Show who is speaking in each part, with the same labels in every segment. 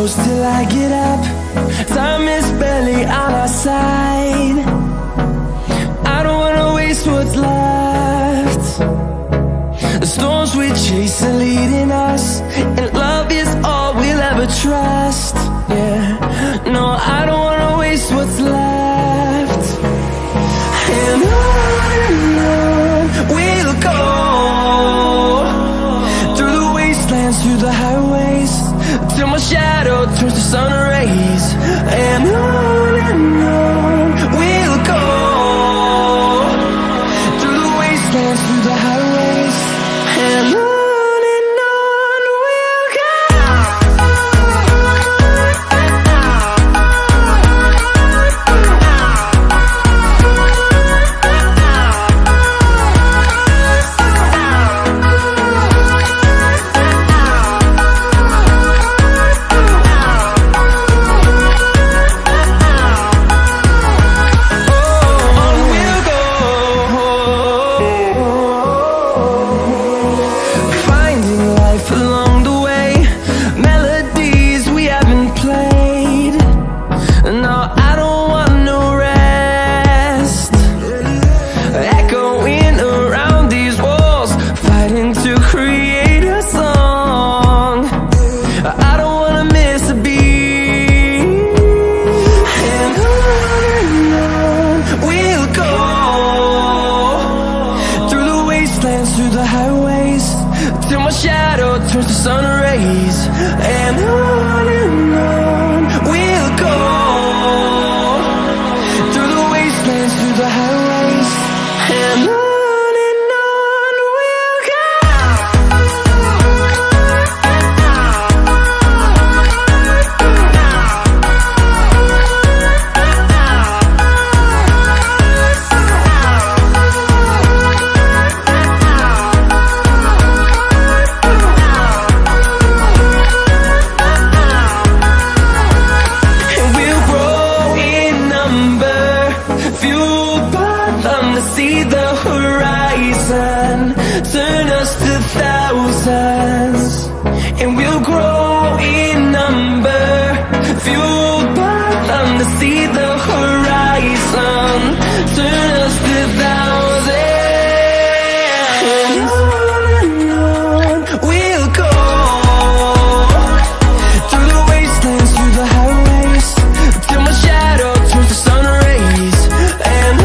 Speaker 1: close till I get up. Time is barely on our side. I don't wanna waste what's left. The storms we chase are leading us, and love is all we'll ever trust. Yeah, no, I don't wanna waste what's left. And on we'll go, through the wastelands, through the highways, till my shadow turns to sun rays. And on we'll go, through the wastelands, through the highways, and on we'll go. Through the highways, till my shadow turns to sun rays. And on we'll go, through the wastelands, through the highways, and on we'll go. See the horizon, turn us to thousands, and we'll grow in number, fueled by them. To see the horizon, turn us to thousands, and on we'll go, through the wastelands, through the highways, till my shadow turns to sun rays. And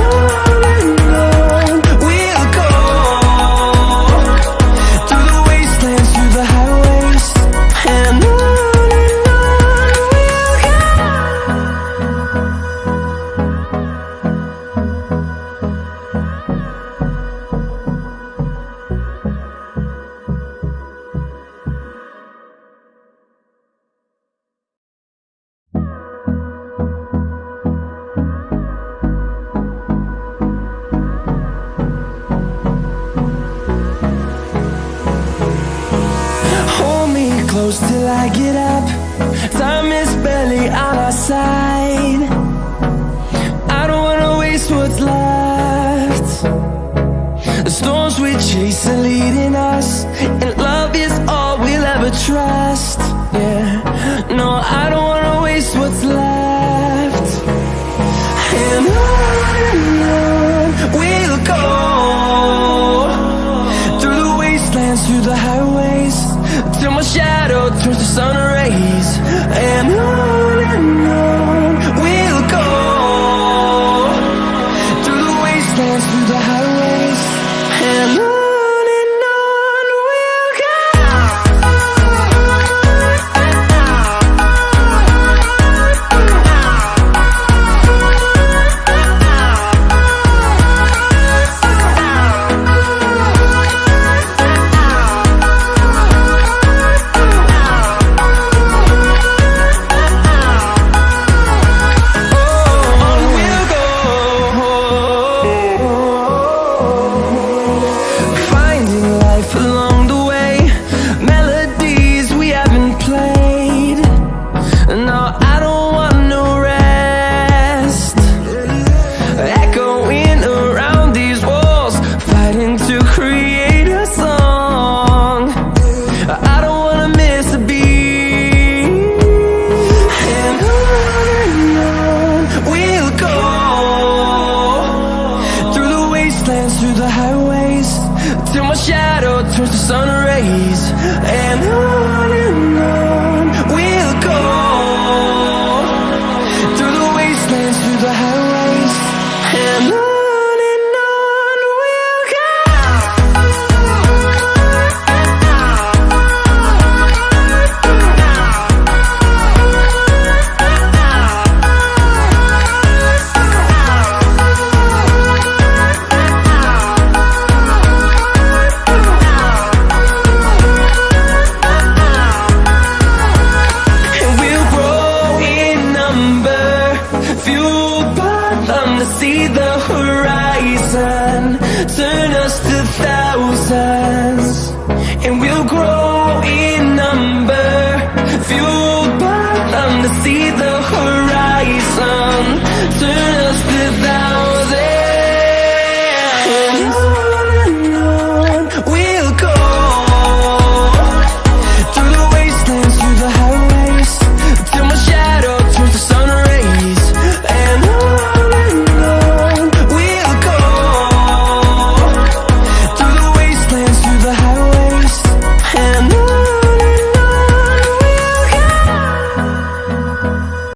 Speaker 1: close till I get up. Time is barely on our side. I don't wanna waste what's left. The storms we chase are leading us, and love is all we'll ever trust. Yeah, no, I don't wanna waste what's left. And on we'll go, through the wastelands, through the highways, till my shadow turns to sun rays. And on we'll go, through the wastelands, through the highways, and on we'll go. sun rays, and on we'll go, through the wastelands, through the highways, and on we'll go. Fueled by them to see the horizon, turn us to thousands.